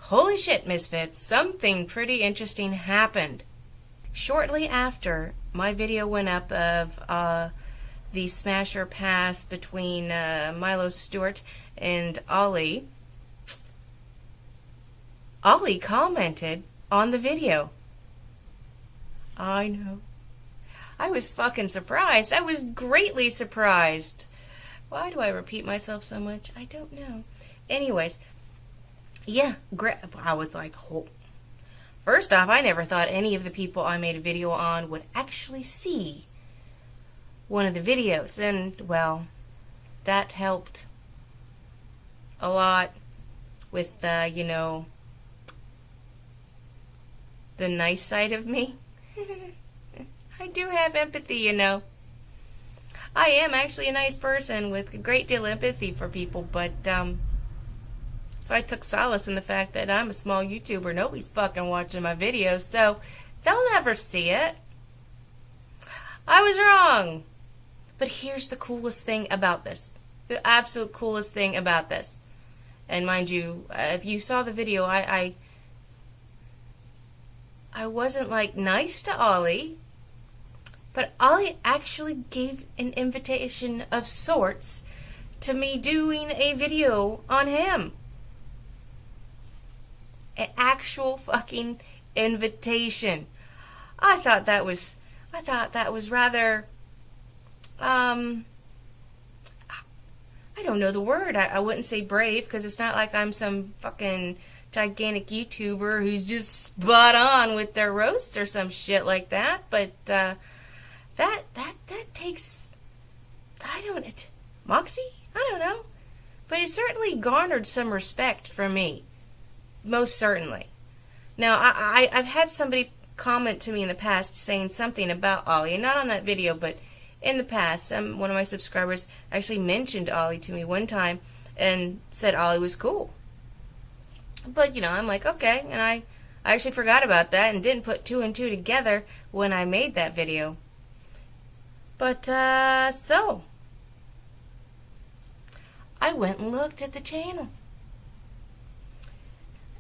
Holy shit, Misfits, something pretty interesting happened. Shortly after my video went up of the smasher pass between Milo Stewart and Ollie, Ollie commented on the video. I know. I was fucking surprised. I was greatly surprised. Why do I repeat myself so much? I don't know. Anyways, yeah, I was like, oh. First off, I never thought any of the people I made a video on would actually see one of the videos. And, well, that helped a lot with, you know, the nice side of me. I do have empathy, you know. I am actually a nice person with a great deal of empathy for people, but, so I took solace in the fact that I'm a small YouTuber. Nobody's fucking watching my videos, so they'll never see it. I was wrong. But here's the coolest thing about this. The absolute coolest thing about this. And mind you, if you saw the video, I wasn't, like, nice to Ollie. But Ollie actually gave an invitation of sorts to me doing a video on him. An actual fucking invitation. I thought that was rather, I don't know the word. I wouldn't say brave, because it's not like I'm some fucking gigantic YouTuber who's just spot on with their roasts or some shit like that. But, that takes, moxie? I don't know. But it certainly garnered some respect from me. Most certainly. Now, I've had somebody comment to me in the past saying something about Ollie, and not on that video, but in the past, one of my subscribers actually mentioned Ollie to me one time and said Ollie was cool. But, you know, I'm like, okay, and I actually forgot about that and didn't put two and two together when I made that video. But, so, I went and looked at the channel.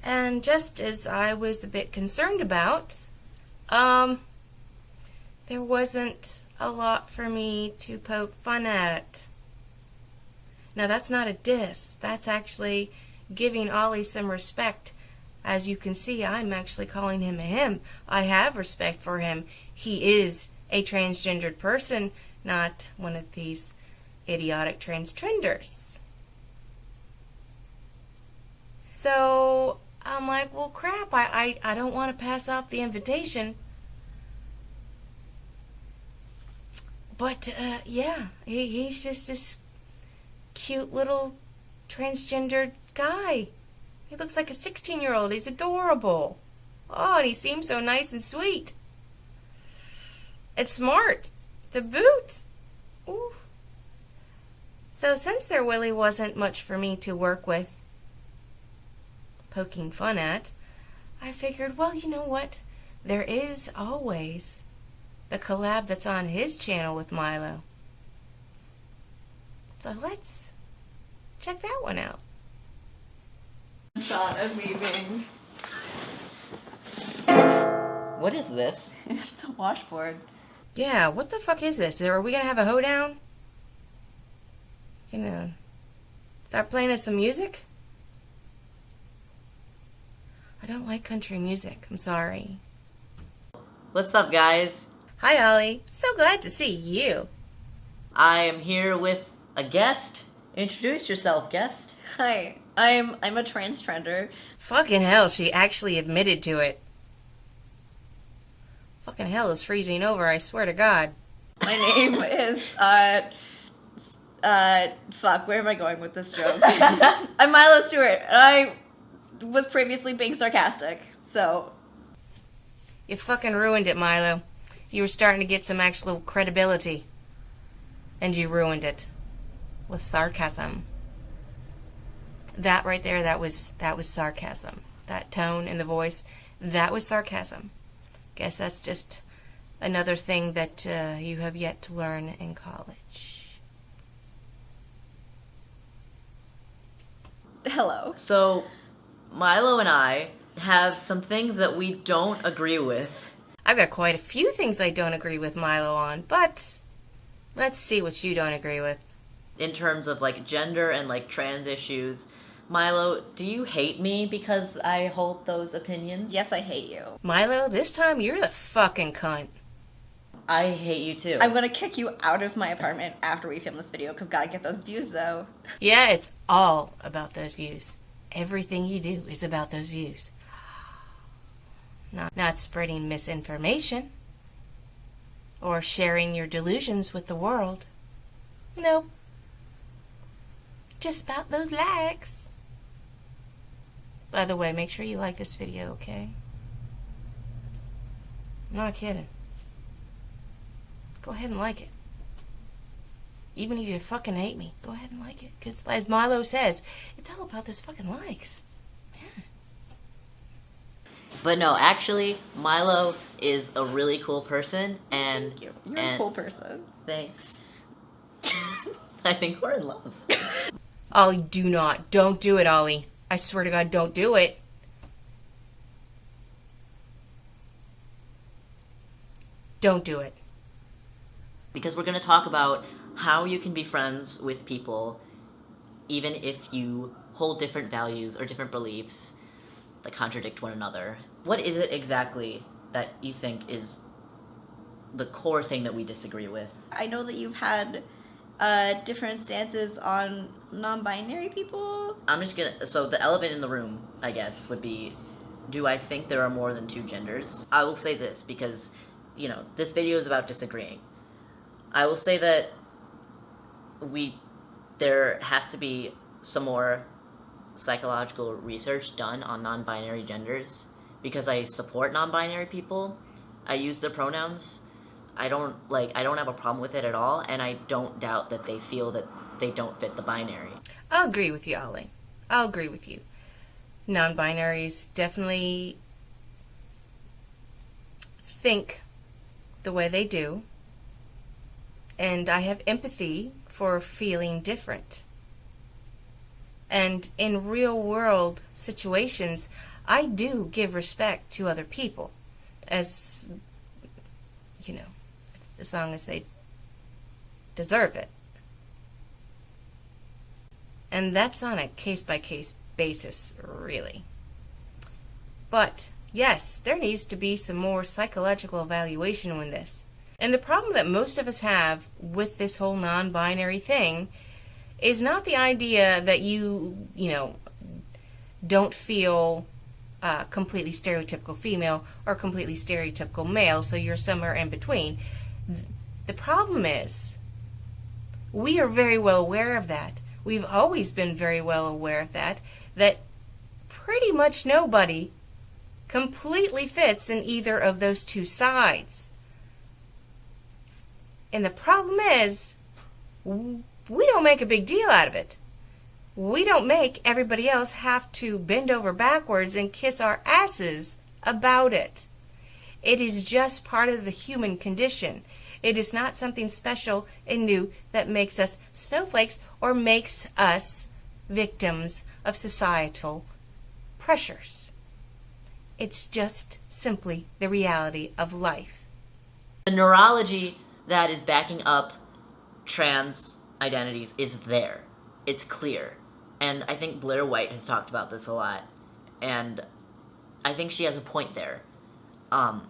And just as I was a bit concerned about, there wasn't a lot for me to poke fun at. Now, that's not a diss. That's actually giving Ollie some respect. As you can see, I'm actually calling him a him. I have respect for him. He is a transgendered person, not one of these idiotic transtrenders. So I'm like, well, crap, I don't want to pass off the invitation. But, yeah, he's just this cute little transgendered guy. He looks like a 16-year-old. He's adorable. Oh, and he seems so nice and sweet. And smart, to boot. Ooh. So since there really wasn't much for me to work with, poking fun at, I figured, well, you know what? There is always the collab that's on his channel with Milo. So let's check that one out. Shot of me being... What is this? It's a washboard. Yeah, what the fuck is this? Are we gonna have a hoedown? Gonna start playing us some music? I don't like country music. I'm sorry. What's up, guys? Hi, Ollie. So glad to see you. I am here with a guest. Introduce yourself, guest. Hi, I'm a transtrender. Fucking hell, she actually admitted to it. Fucking hell is freezing over, I swear to God. My name is, fuck, where am I going with this joke? I'm Milo Stewart, and I was previously being sarcastic, so... You fucking ruined it, Milo. You were starting to get some actual credibility. And you ruined it. With sarcasm. That right there, that was sarcasm. That tone in the voice, that was sarcasm. Guess that's just another thing that you have yet to learn in college. Hello. So, Milo and I have some things that we don't agree with. I've got quite a few things I don't agree with Milo on, but let's see what you don't agree with. In terms of like gender and like trans issues. Milo, do you hate me because I hold those opinions? Yes, I hate you. Milo, this time you're the fucking cunt. I hate you too. I'm gonna kick you out of my apartment after we film this video, because gotta get those views, though. Yeah, it's all about those views. Everything you do is about those views. Not spreading misinformation or sharing your delusions with the world. Nope. Just about those likes. By the way, make sure you like this video, okay? I'm not kidding. Go ahead and like it. Even if you fucking hate me, go ahead and like it. Because as Milo says, it's all about those fucking likes. Yeah. But no, actually, Milo is a really cool person, and Thank you. You're a cool person. Thanks. I think we're in love. Ollie, don't do it, Ollie. I swear to God, don't do it. Don't do it. Because we're going to talk about how you can be friends with people even if you hold different values or different beliefs that contradict one another. What is it exactly that you think is the core thing that we disagree with? I know that you've had different stances on non-binary people. I'm just gonna... So the elephant in the room, I guess, would be, do I think there are more than two genders? I will say this because, you know, this video is about disagreeing. I will say that there has to be some more psychological research done on non-binary genders because I support non-binary people. I use their pronouns. I don't have a problem with it at all, and I don't doubt that they feel that they don't fit the binary. I'll agree with you, Ollie. I'll agree with you. Non-binaries definitely think the way they do, and I have empathy for feeling different. And in real-world situations, I do give respect to other people, as, you know, as long as they deserve it. And that's on a case-by-case basis, really. But, yes, there needs to be some more psychological evaluation on this. And the problem that most of us have with this whole non-binary thing is not the idea that you don't feel completely stereotypical female or completely stereotypical male, so you're somewhere in between. The problem is, we are very well aware of that. We've always been very well aware of that pretty much nobody completely fits in either of those two sides. And the problem is, we don't make a big deal out of it. We don't make everybody else have to bend over backwards and kiss our asses about it. It is just part of the human condition. It is not something special and new that makes us snowflakes or makes us victims of societal pressures. It's just simply the reality of life. The neurology that is backing up trans identities is there. It's clear. And I think Blair White has talked about this a lot. And I think she has a point there. And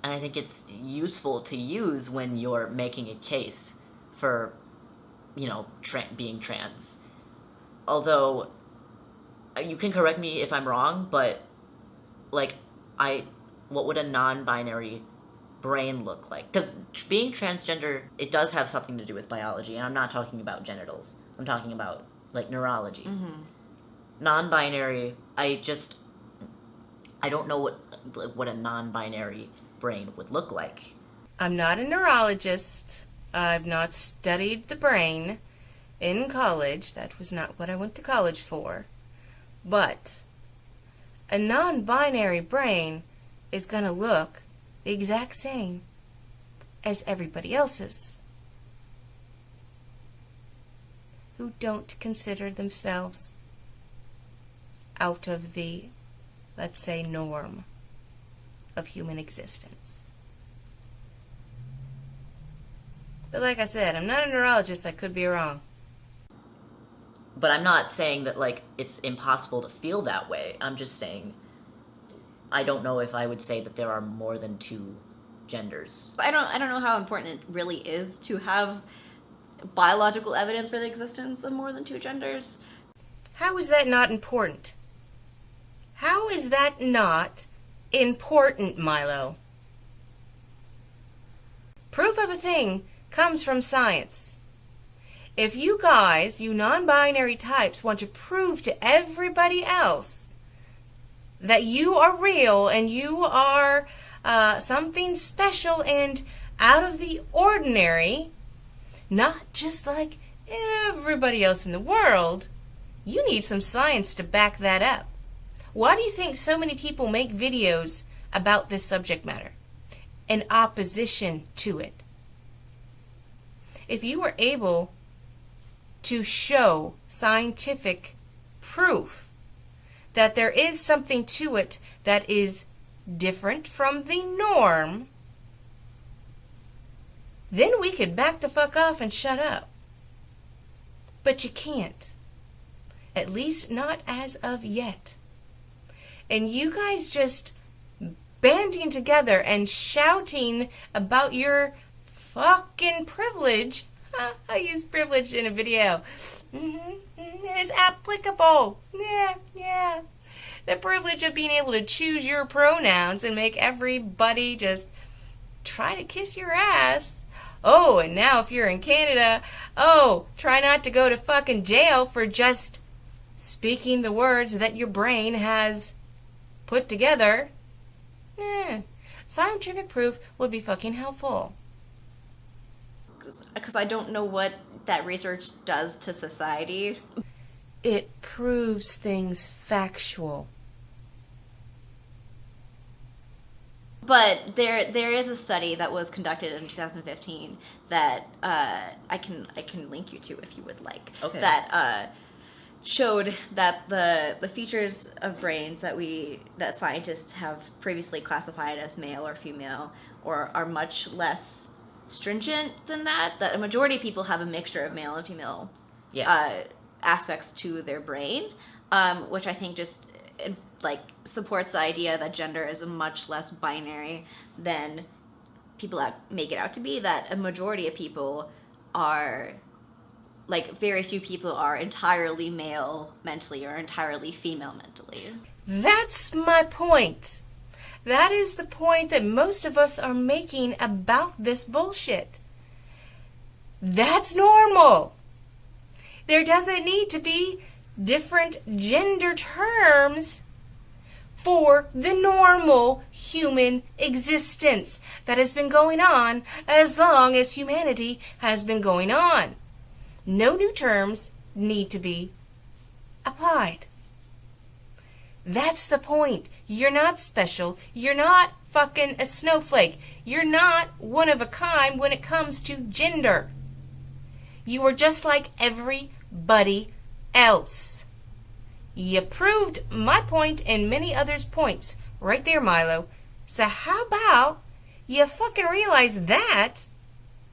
I think it's useful to use when you're making a case for, being trans. Although, you can correct me if I'm wrong, but, what would a non-binary brain look like? Because being transgender, it does have something to do with biology, and I'm not talking about genitals. I'm talking about, neurology. Mm-hmm. Non-binary, I don't know what a non-binary brain would look like. I'm not a neurologist. I've not studied the brain in college. That was not what I went to college for. But a non-binary brain is going to look the exact same as everybody else's who don't consider themselves out of the, let's say, norm of human existence. But like I said, I'm not a neurologist, I could be wrong. But I'm not saying that, like, it's impossible to feel that way. I'm just saying I don't know if I would say that there are more than two genders. I don't know how important it really is to have biological evidence for the existence of more than two genders. How is that not important? How is that not important, Milo? Proof of a thing comes from science. If you guys, you non-binary types, want to prove to everybody else that you are real and you are something special and out of the ordinary, not just like everybody else in the world, you need some science to back that up. Why do you think so many people make videos about this subject matter in opposition to it? If you were able to show scientific proof that there is something to it that is different from the norm, then we could back the fuck off and shut up. But you can't. At least not as of yet. And you guys just banding together and shouting about your fucking privilege. I used privilege in a video. It is applicable. Yeah. The privilege of being able to choose your pronouns and make everybody just try to kiss your ass. Oh, and now if you're in Canada, try not to go to fucking jail for just speaking the words that your brain has put together. Scientific proof would be fucking helpful. Because I don't know what that research does to society. It proves things factual. But there is a study that was conducted in 2015 that I can link you to if you would like. Okay. That showed that the features of brains that scientists have previously classified as male or female or are much less stringent than that. That a majority of people have a mixture of male and female aspects to their brain, which I think just supports the idea that gender is much less binary than people make it out to be. That a majority of people are, very few people are entirely male mentally or entirely female mentally. That's my point. That is the point that most of us are making about this bullshit. That's normal. There doesn't need to be different gender terms for the normal human existence that has been going on as long as humanity has been going on. No new terms need to be applied. That's the point. You're not special. You're not fucking a snowflake. You're not one of a kind when it comes to gender. You are just like everybody else. You proved my point and many others' points right there, Milo. So how about you fucking realize that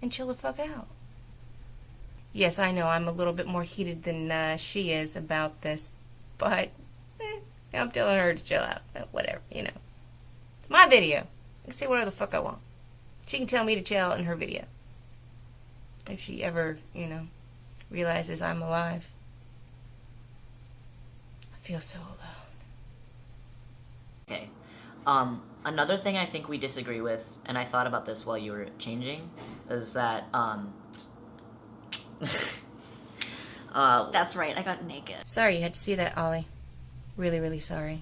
and chill the fuck out? Yes, I know I'm a little bit more heated than she is about this, but I'm telling her to chill out. Whatever, It's my video. I can say whatever the fuck I want. She can tell me to chill in her video. If she ever, realizes I'm alive. I feel so alone. Okay. Another thing I think we disagree with, and I thought about this while you were changing, is that, That's right, I got naked. Sorry you had to see that, Ollie. Really, really sorry.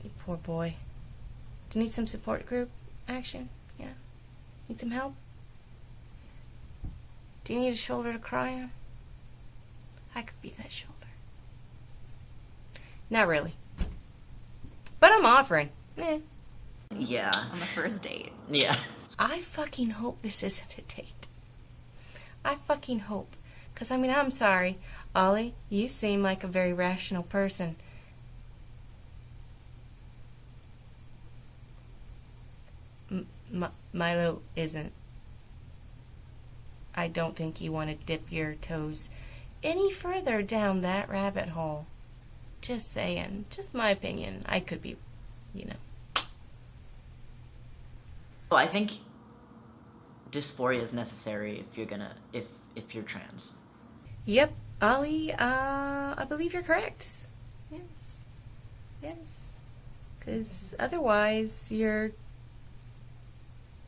You poor boy. Do you need some support group action? Yeah? Need some help? Do you need a shoulder to cry on? I could be that shoulder. Not really. But I'm offering. yeah. On the first date. Yeah. I fucking hope this isn't a date. I fucking hope Because, I mean, I'm sorry. Ollie, you seem like a very rational person. Milo isn't. I don't think you want to dip your toes any further down that rabbit hole. Just saying. Just my opinion. I could be, you know. So I think dysphoria is necessary if you're gonna if you're trans. Yep, Ollie, I believe you're correct. Yes. Yes. Because otherwise you're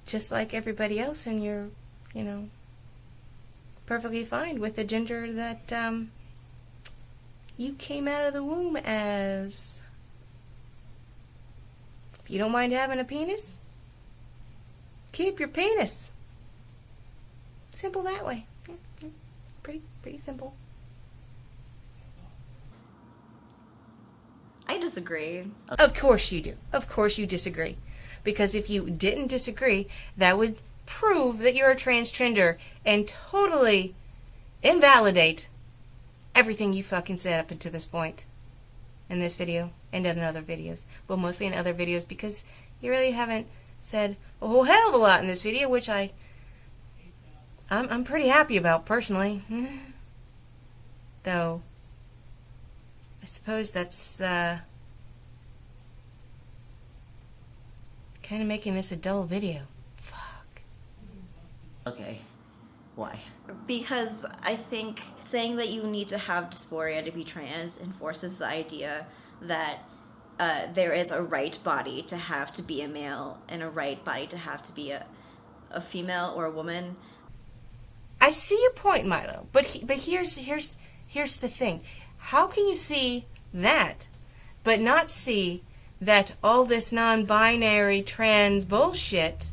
just like everybody else and you're, you know, perfectly fine with the gender that you came out of the womb as. If you don't mind having a penis, keep your penis. Simple that way. Yeah. Pretty simple. I disagree. Of course you do. Of course you disagree. Because if you didn't disagree, that would prove that you're a transgender and totally invalidate everything you fucking said up until this point in this video and in other videos. Well, mostly in other videos because you really haven't said a whole hell of a lot in this video, which I'm pretty happy about personally. Though I suppose that's kind of making this a dull video. Fuck. Okay. Why? Because I think saying that you need to have dysphoria to be trans enforces the idea that there is a right body to have to be a male and a right body to have to be a female or a woman. I see your point, Milo, but here's the thing. How can you see that, but not see that all this non-binary trans bullshit,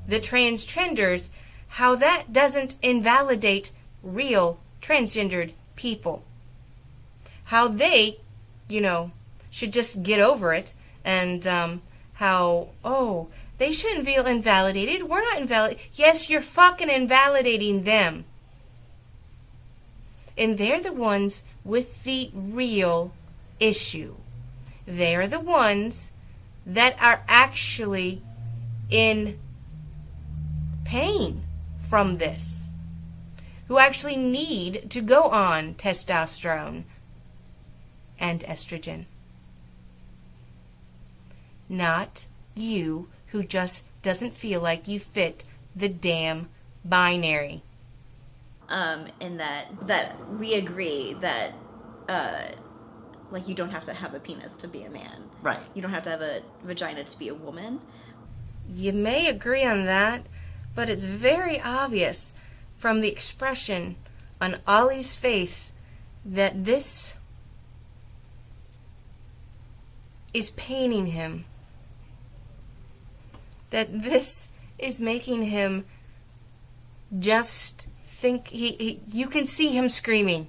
the transgenders, how that doesn't invalidate real transgendered people? How they, you know, should just get over it, and how, oh, they shouldn't feel invalidated. We're not invalidated. Yes, you're fucking invalidating them. And they're the ones with the real issue. They're the ones that are actually in pain from this, who actually need to go on testosterone and estrogen. Not you, who just doesn't feel like you fit the damn binary. And that we agree that like you don't have to have a penis to be a man. Right. You don't have to have a vagina to be a woman. You may agree on that, but it's very obvious from the expression on Ollie's face that this is paining him. That this is making him just think you can see him screaming.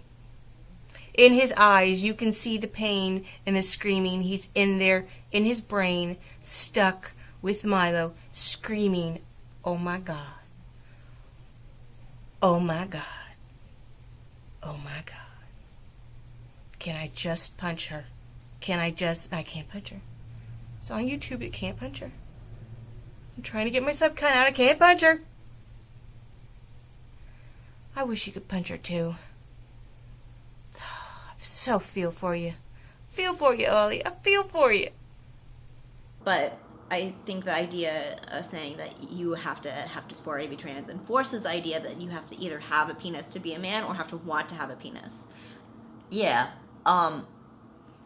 In his eyes, you can see the pain and the screaming. He's in there, in his brain, stuck with Milo, screaming, oh my God. Oh my God. Oh my God. Can I just punch her? I can't punch her. It's on YouTube, it can't punch her. I'm trying to get my sub cut out, I can't punch her. I wish you could punch her too. I so feel for you. Feel for you, Ollie. I feel for you. But I think the idea of saying that you have to have dysphoria to be trans enforces the idea that you have to either have a penis to be a man or have to want to have a penis. Yeah.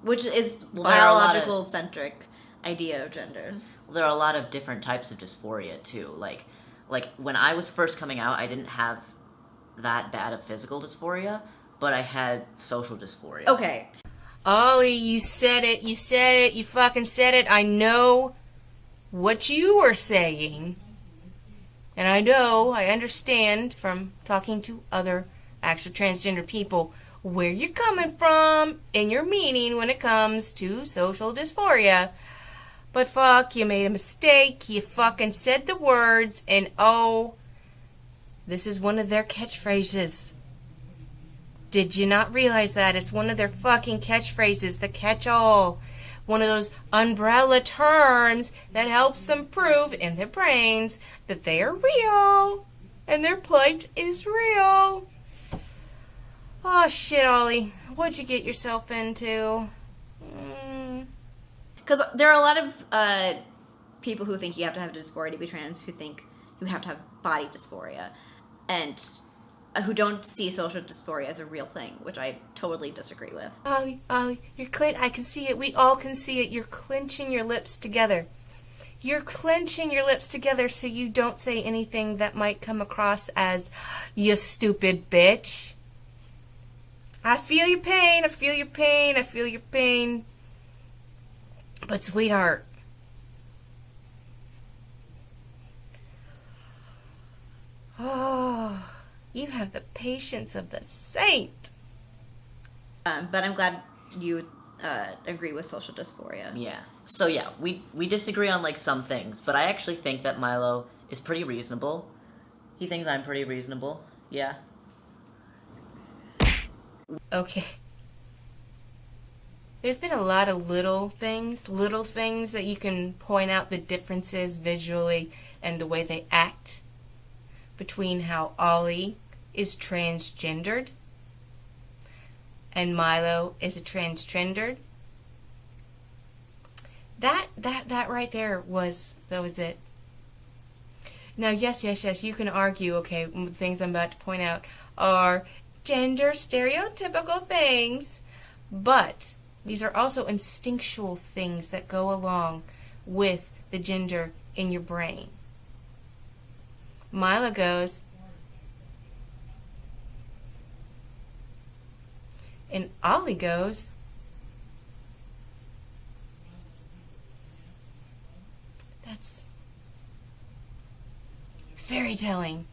Which is Well, there are a lot of- biological centric idea of gender. There are a lot of different types of dysphoria too. Like when I was first coming out, I didn't have that bad of physical dysphoria, but I had social dysphoria. Okay. Ollie, you said it. You said it. You fucking said it. I know what you were saying. And I understand from talking to other actual transgender people where you're coming from in your meaning when it comes to social dysphoria. But fuck, you made a mistake. You fucking said the words, and oh, this is one of their catchphrases. Did you not realize that? It's one of their fucking catchphrases, the catch-all. One of those umbrella terms that helps them prove in their brains that they are real and their plight is real. Oh shit, Ollie. What'd you get yourself into? Because there are a lot of people who think you have to have dysphoria to be trans, who think you have to have body dysphoria, and who don't see social dysphoria as a real thing, which I totally disagree with. Ollie, I can see it. We all can see it. You're clenching your lips together. You're clenching your lips together so you don't say anything that might come across as, you stupid bitch. I feel your pain. I feel your pain. I feel your pain. But sweetheart, oh, you have the patience of the saint. But I'm glad you agree with social dysphoria. Yeah. So yeah, we disagree on like some things, but I actually think that Milo is pretty reasonable. He thinks I'm pretty reasonable. Yeah. Okay. There's been a lot of little things that you can point out the differences visually and the way they act between how Ollie is transgendered and Milo is a transgendered. That right there was it. Now, yes, you can argue, okay, the things I'm about to point out are gender stereotypical things, but these are also instinctual things that go along with the gender in your brain. Milo goes, and Ollie goes, it's very telling.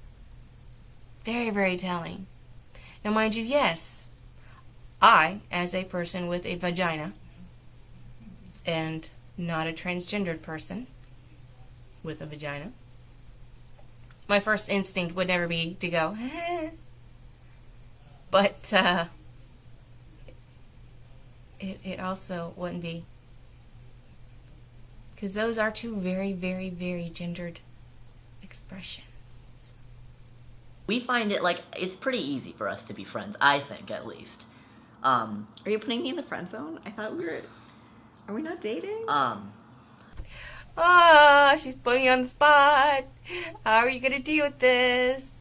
Very, very telling. Now, mind you, yes, I, as a person with a vagina, and not a transgendered person with a vagina, my first instinct would never be to go, but it also wouldn't be, because those are two very, very, very gendered expressions. We find it like it's pretty easy for us to be friends, I think, at least. Are you putting me in the friend zone? I thought we were. Are we not dating? She's putting you on the spot. How are you gonna deal with this?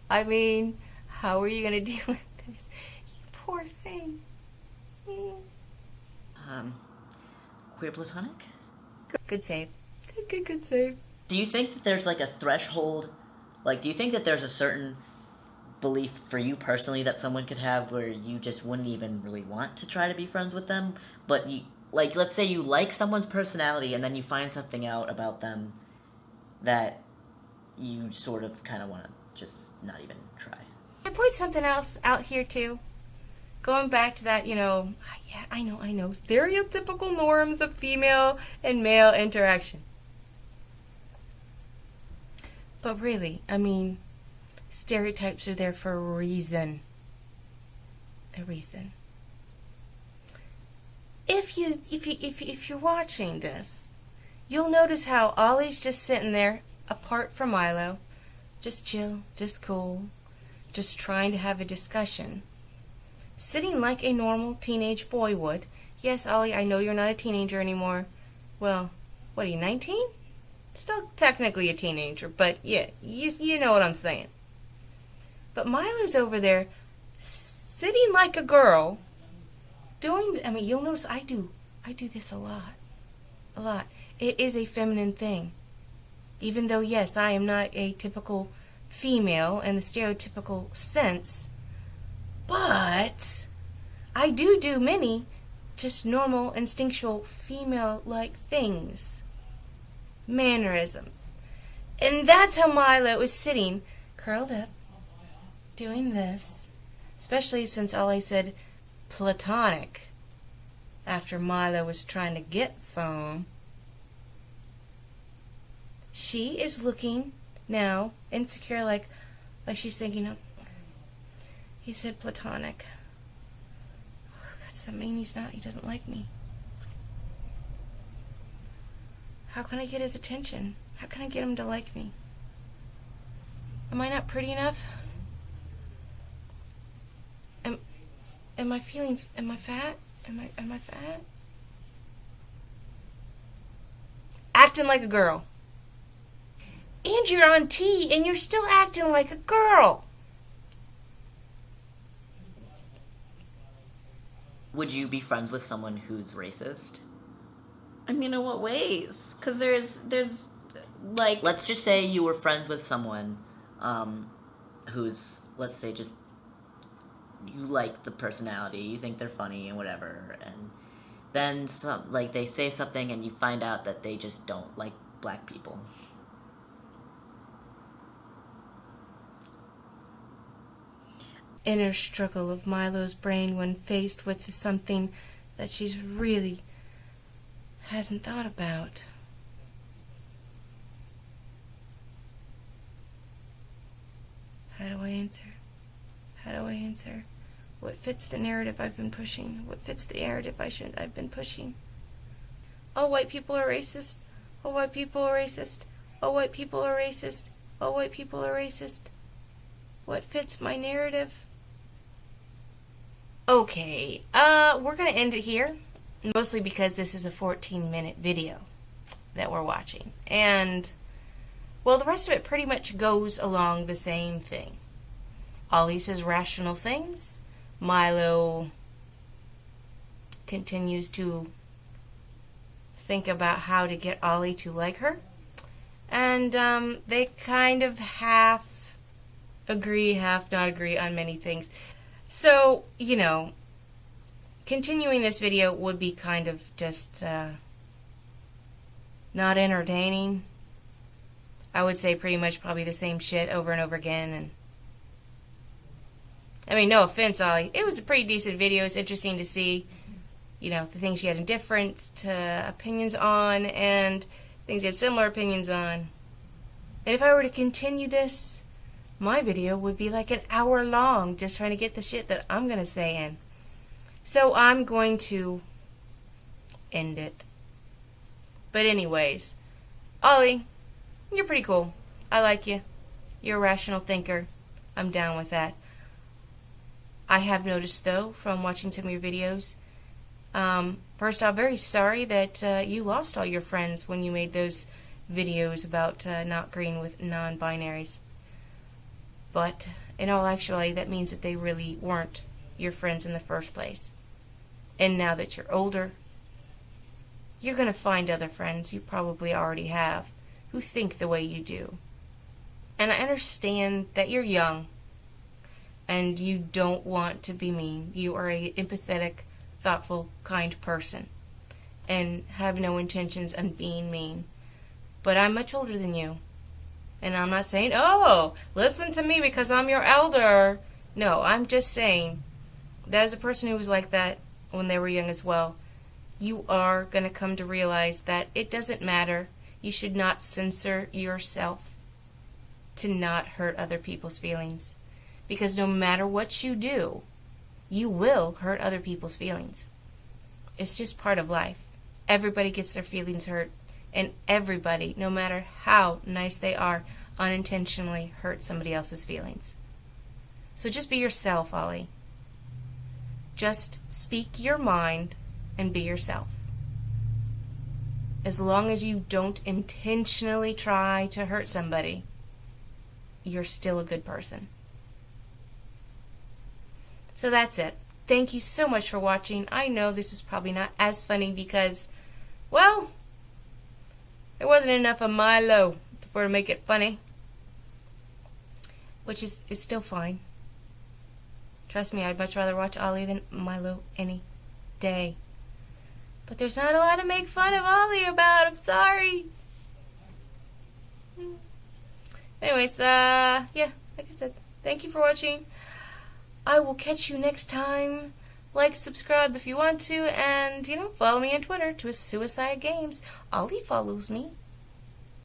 I mean, how are you gonna deal with this? You poor thing. Queer platonic? Good save. Good save. Do you think that there's like a threshold? Like, do you think that there's a certain belief for you personally that someone could have where you just wouldn't even really want to try to be friends with them, but you, like, let's say you like someone's personality and then you find something out about them that you sort of kind of want to just not even try? I point something else out here too. Going back to that, yeah, I know, stereotypical norms of female and male interaction. But really, I mean, stereotypes are there for a reason. A reason. If you're watching this, you'll notice how Ollie's just sitting there, apart from Milo, just chill, just cool, just trying to have a discussion. Sitting like a normal teenage boy would. Yes, Ollie, I know you're not a teenager anymore. Well, what are you, 19? Still technically a teenager, but yeah, you know what I'm saying. But Milo's over there, sitting like a girl, you'll notice I do this a lot. It is a feminine thing. Even though, yes, I am not a typical female in the stereotypical sense, but I do many just normal, instinctual, female-like things. Mannerisms. And that's how Milo is sitting, curled up, doing this. Especially since Ollie said platonic after Milo was trying to get some. She is looking now insecure, like she's thinking, oh, he said platonic. Does that mean he doesn't like me? How can I get his attention? How can I get him to like me? Am I not pretty enough? Am I fat? Am I fat? Acting like a girl. And you're on T and you're still acting like a girl. Would you be friends with someone who's racist? I mean, in what ways? Because there's like... Let's just say you were friends with someone who's, let's say, just, you like the personality, you think they're funny and whatever, and then they say something and you find out that they just don't like black people. Inner struggle of Milo's brain when faced with something that she's really hasn't thought about. How do I answer? How do I answer? What fits the narrative I've been pushing? What fits the narrative I've been pushing? All white people are racist. All white people are racist. All white people are racist. All white people are racist. What fits my narrative? Okay, we're gonna end it here. Mostly because this is a 14-minute video that we're watching. And, well, the rest of it pretty much goes along the same thing. Ollie says rational things. Milo continues to think about how to get Ollie to like her. And they kind of half agree, half not agree on many things. So, you know, continuing this video would be kind of just not entertaining. I would say pretty much probably the same shit over and over again. And I mean, no offense, Ollie. It was a pretty decent video. It's interesting to see, you know, the things she had different opinions on and things she had similar opinions on. And if I were to continue this, my video would be like an hour long just trying to get the shit that I'm going to say in. So I'm going to end it. But anyways, Ollie, you're pretty cool. I like you. You're a rational thinker. I'm down with that. I have noticed, though, from watching some of your videos, first off, very sorry that you lost all your friends when you made those videos about not agreeing with non-binaries. But in all actuality, that means that they really weren't your friends in the first place. And now that you're older, you're going to find other friends, you probably already have, who think the way you do. And I understand that you're young and you don't want to be mean. You are an empathetic, thoughtful, kind person and have no intentions of being mean. But I'm much older than you. And I'm not saying, oh, listen to me because I'm your elder. No, I'm just saying that as a person who was like that when they were young as well, you are going to come to realize that it doesn't matter. You should not censor yourself to not hurt other people's feelings. Because no matter what you do, you will hurt other people's feelings. It's just part of life. Everybody gets their feelings hurt. And everybody, no matter how nice they are, unintentionally hurt somebody else's feelings. So just be yourself, Ollie. Just speak your mind and be yourself. As long as you don't intentionally try to hurt somebody, you're still a good person. So that's it. Thank you so much for watching. I know this is probably not as funny because, well, there wasn't enough of Milo to make it funny. Which is still fine. Trust me, I'd much rather watch Ollie than Milo any day. But there's not a lot to make fun of Ollie about. I'm sorry. Anyways, yeah, like I said, thank you for watching. I will catch you next time. Like, subscribe if you want to, and, follow me on Twitter to SuaSaya Games. Ollie follows me.